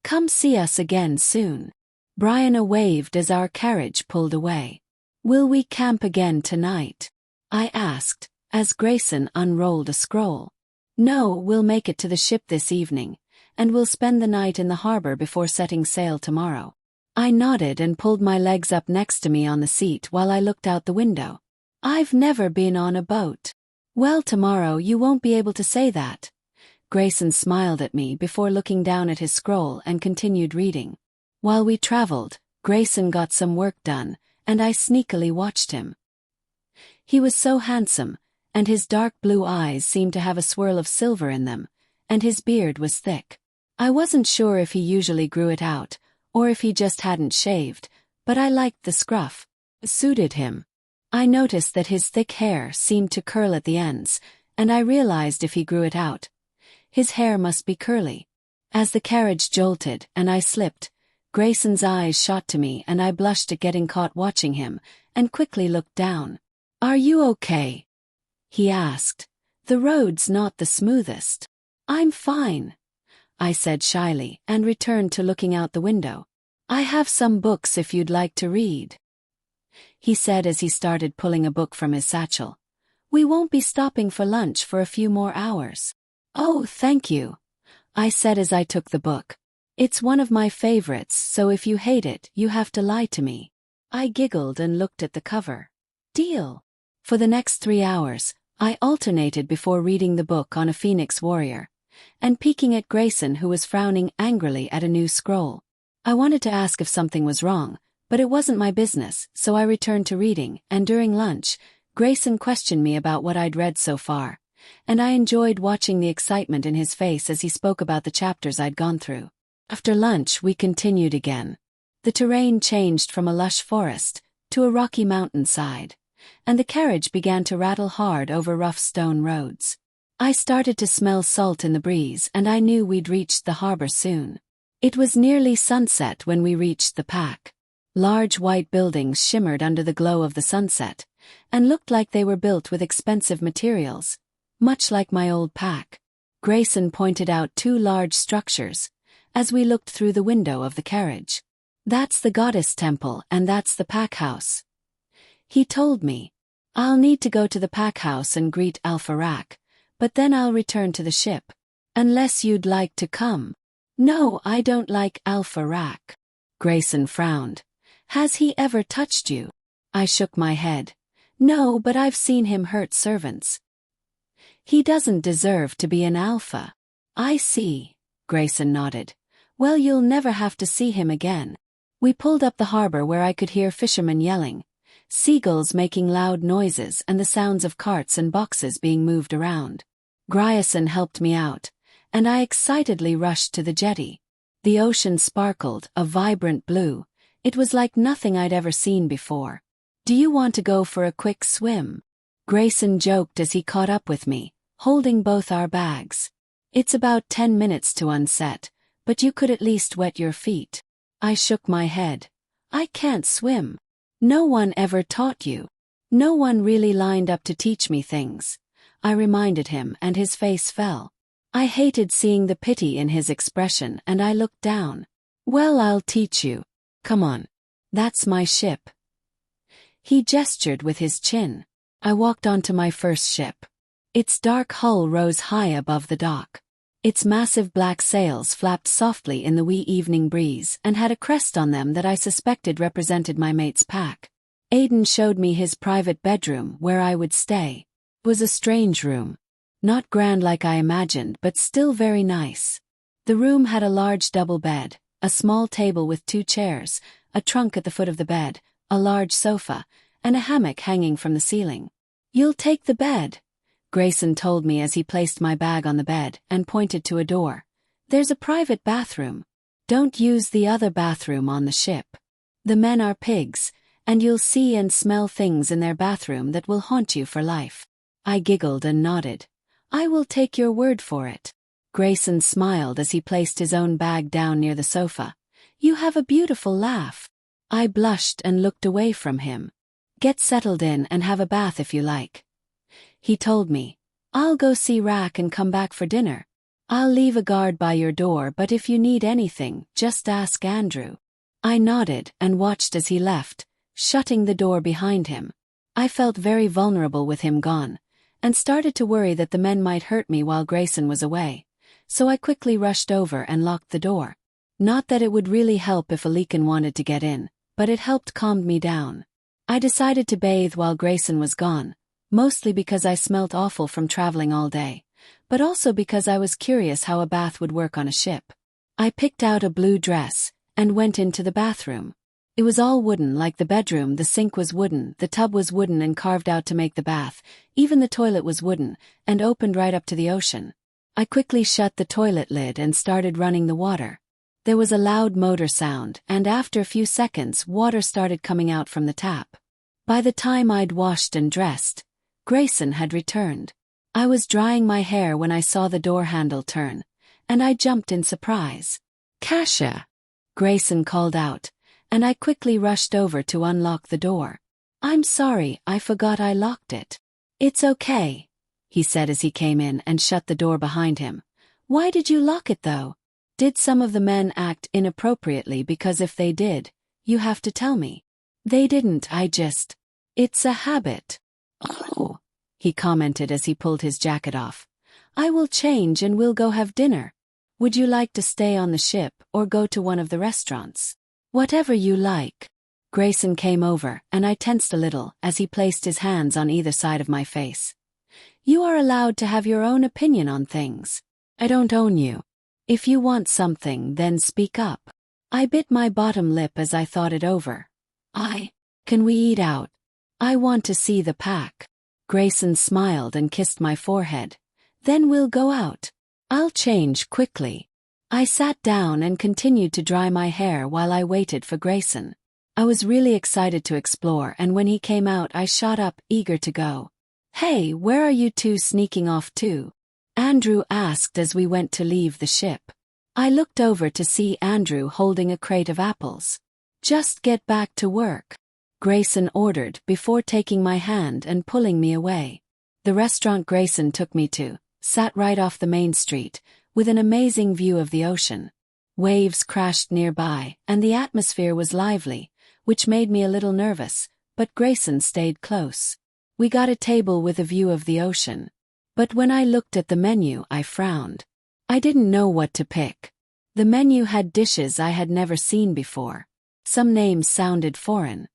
Come see us again soon. Brianna waved as our carriage pulled away. Will we camp again tonight? I asked, as Greyson unrolled a scroll. No, we'll make it to the ship this evening, and we'll spend the night in the harbor before setting sail tomorrow. I nodded and pulled my legs up next to me on the seat while I looked out the window. I've never been on a boat. Well, tomorrow you won't be able to say that. Greyson smiled at me before looking down at his scroll and continued reading. While we traveled, Greyson got some work done, and I sneakily watched him. He was so handsome, and his dark blue eyes seemed to have a swirl of silver in them, and his beard was thick. I wasn't sure if he usually grew it out, or if he just hadn't shaved, but I liked the scruff. It suited him. I noticed that his thick hair seemed to curl at the ends, and I realized if he grew it out, his hair must be curly. As the carriage jolted and I slipped, Greyson's eyes shot to me and I blushed at getting caught watching him, and quickly looked down. Are you okay? He asked. The road's not the smoothest. I'm fine, I said shyly and returned to looking out the window. I have some books if you'd like to read, he said as he started pulling a book from his satchel. We won't be stopping for lunch for a few more hours. Oh, thank you, I said as I took the book. It's one of my favorites, so if you hate it, you have to lie to me. I giggled and looked at the cover. Deal. For the next 3 hours, I alternated before reading the book on a Phoenix warrior, and peeking at Greyson who was frowning angrily at a new scroll. I wanted to ask if something was wrong, but it wasn't my business, so I returned to reading, and during lunch, Greyson questioned me about what I'd read so far, and I enjoyed watching the excitement in his face as he spoke about the chapters I'd gone through. After lunch we continued again. The terrain changed from a lush forest to a rocky mountainside, and the carriage began to rattle hard over rough stone roads. I started to smell salt in the breeze and I knew we'd reached the harbor soon. It was nearly sunset when we reached the pack. Large white buildings shimmered under the glow of the sunset, and looked like they were built with expensive materials, much like my old pack. Greyson pointed out 2 large structures, as we looked through the window of the carriage. That's the goddess temple and that's the pack house, he told me. I'll need to go to the pack house and greet Alpharak, but then I'll return to the ship. Unless you'd like to come. No, I don't like Alpharak. Greyson frowned. Has he ever touched you? I shook my head. No, but I've seen him hurt servants. He doesn't deserve to be an alpha. I see, Greyson nodded. Well, you'll never have to see him again. We pulled up the harbor where I could hear fishermen yelling, seagulls making loud noises and the sounds of carts and boxes being moved around. Greyson helped me out, and I excitedly rushed to the jetty. The ocean sparkled, a vibrant blue. It was like nothing I'd ever seen before. Do you want to go for a quick swim? Greyson joked as he caught up with me, holding both our bags. It's about 10 minutes to unset, but you could at least wet your feet. I shook my head. I can't swim. No one ever taught you. No one really lined up to teach me things, I reminded him, and his face fell. I hated seeing the pity in his expression and I looked down. Well, I'll teach you. Come on. That's my ship. He gestured with his chin. I walked onto my first ship. Its dark hull rose high above the dock. Its massive black sails flapped softly in the wee evening breeze and had a crest on them that I suspected represented my mate's pack. Aiden showed me his private bedroom where I would stay. It was a strange room. Not grand like I imagined, but still very nice. The room had a large double bed, a small table with 2 chairs, a trunk at the foot of the bed, a large sofa, and a hammock hanging from the ceiling. You'll take the bed, Greyson told me as he placed my bag on the bed and pointed to a door. There's a private bathroom. Don't use the other bathroom on the ship. The men are pigs, and you'll see and smell things in their bathroom that will haunt you for life. I giggled and nodded. I will take your word for it. Greyson smiled as he placed his own bag down near the sofa. You have a beautiful laugh. I blushed and looked away from him. Get settled in and have a bath if you like, he told me. I'll go see Rack and come back for dinner. I'll leave a guard by your door, but if you need anything, just ask Andrew. I nodded and watched as he left, shutting the door behind him. I felt very vulnerable with him gone, and started to worry that the men might hurt me while Greyson was away, so I quickly rushed over and locked the door. Not that it would really help if a Lycan wanted to get in, but it helped calm me down. I decided to bathe while Greyson was gone, mostly because I smelt awful from traveling all day, but also because I was curious how a bath would work on a ship. I picked out a blue dress and went into the bathroom. It was all wooden, like the bedroom. The sink was wooden, the tub was wooden and carved out to make the bath, even the toilet was wooden, and opened right up to the ocean. I quickly shut the toilet lid and started running the water. There was a loud motor sound, and after a few seconds water started coming out from the tap. By the time I'd washed and dressed, Greyson had returned. I was drying my hair when I saw the door handle turn, and I jumped in surprise. "Cassia!" Greyson called out, and I quickly rushed over to unlock the door. "I'm sorry, I forgot I locked it." "It's okay," he said as he came in and shut the door behind him. "Why did you lock it though? Did some of the men act inappropriately? Because if they did, you have to tell me." "They didn't, it's a habit." "Oh," he commented as he pulled his jacket off. "I will change and we'll go have dinner. Would you like to stay on the ship or go to one of the restaurants?" "Whatever you like." Greyson came over, and I tensed a little as he placed his hands on either side of my face. "You are allowed to have your own opinion on things. I don't own you. If you want something, then speak up." I bit my bottom lip as I thought it over. Can we eat out? I want to see the pack." Greyson smiled and kissed my forehead. "Then we'll go out. I'll change quickly." I sat down and continued to dry my hair while I waited for Greyson. I was really excited to explore, and when he came out I shot up, eager to go. "Hey, where are you two sneaking off to?" Andrew asked as we went to leave the ship. I looked over to see Andrew holding a crate of apples. "Just get back to work," Greyson ordered before taking my hand and pulling me away. The restaurant Greyson took me to sat right off the main street, with an amazing view of the ocean. Waves crashed nearby, and the atmosphere was lively, which made me a little nervous, but Greyson stayed close. We got a table with a view of the ocean. But when I looked at the menu, I frowned. I didn't know what to pick. The menu had dishes I had never seen before. Some names sounded foreign.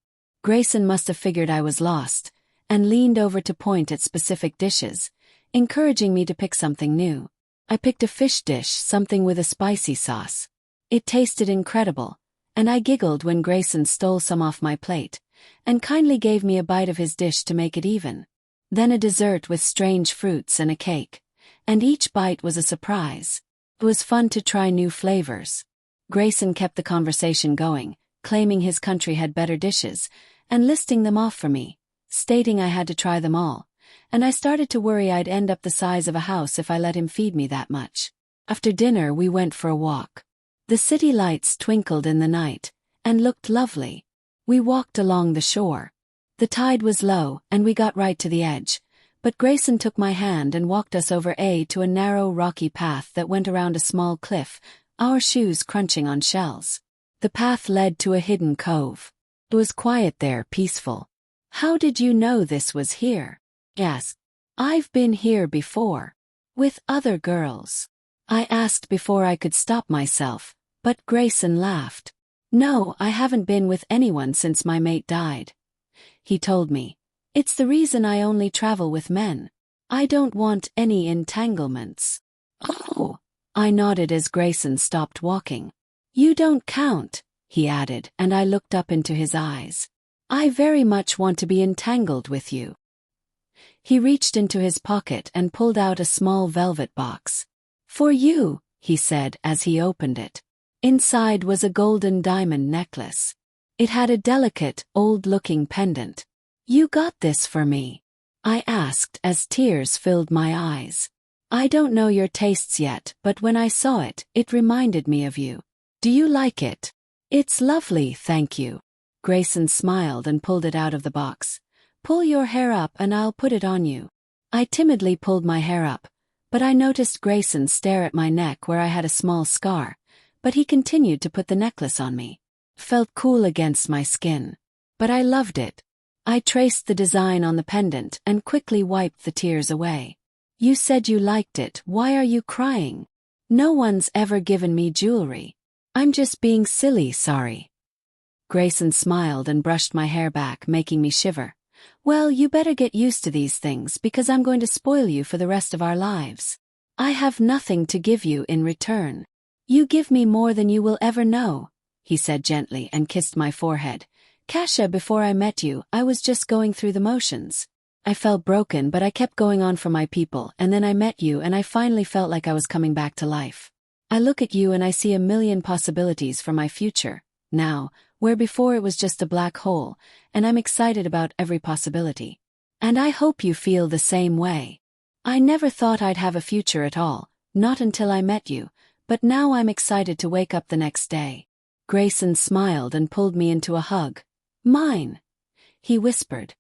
Greyson must have figured I was lost, and leaned over to point at specific dishes, encouraging me to pick something new. I picked a fish dish, something with a spicy sauce. It tasted incredible, and I giggled when Greyson stole some off my plate, and kindly gave me a bite of his dish to make it even. Then a dessert with strange fruits and a cake, and each bite was a surprise. It was fun to try new flavors. Greyson kept the conversation going, claiming his country had better dishes, and listing them off for me, stating I had to try them all, and I started to worry I'd end up the size of a house if I let him feed me that much. After dinner we went for a walk. The city lights twinkled in the night, and looked lovely. We walked along the shore. The tide was low, and we got right to the edge, but Greyson took my hand and walked us over to a narrow rocky path that went around a small cliff, our shoes crunching on shells. The path led to a hidden cove. It was quiet there, peaceful. "How did you know this was here?" "Yes. I've been here before. With other girls." I asked before I could stop myself, but Greyson laughed. "No, I haven't been with anyone since my mate died," he told me. "It's the reason I only travel with men. I don't want any entanglements." "Oh," I nodded as Greyson stopped walking. "You don't count," he added, and I looked up into his eyes. "I very much want to be entangled with you." He reached into his pocket and pulled out a small velvet box. "For you," he said as he opened it. Inside was a golden diamond necklace. It had a delicate, old-looking pendant. "You got this for me?" I asked as tears filled my eyes. "I don't know your tastes yet, but when I saw it, it reminded me of you. Do you like it?" "It's lovely, thank you." Greyson smiled and pulled it out of the box. "Pull your hair up and I'll put it on you." I timidly pulled my hair up, But I noticed Greyson stare at my neck where I had a small scar, but he continued to put the necklace on me. Felt cool against my skin. But I loved it. I traced the design on the pendant and quickly wiped the tears away. You said you liked it, why are you crying? No one's ever given me jewelry. I'm just being silly, sorry. Greyson smiled and brushed my hair back, making me shiver. Well, you better get used to these things because I'm going to spoil you for the rest of our lives. I have nothing to give you in return. You give me more than you will ever know, he said gently and kissed my forehead. Cassia, before I met you, I was just going through the motions. I felt broken, but I kept going on for my people, and then I met you and I finally felt like I was coming back to life. I look at you and I see a million possibilities for my future, now, where before it was just a black hole, and I'm excited about every possibility. And I hope you feel the same way. I never thought I'd have a future at all, not until I met you, but now I'm excited to wake up the next day. Greyson smiled and pulled me into a hug. Mine, he whispered.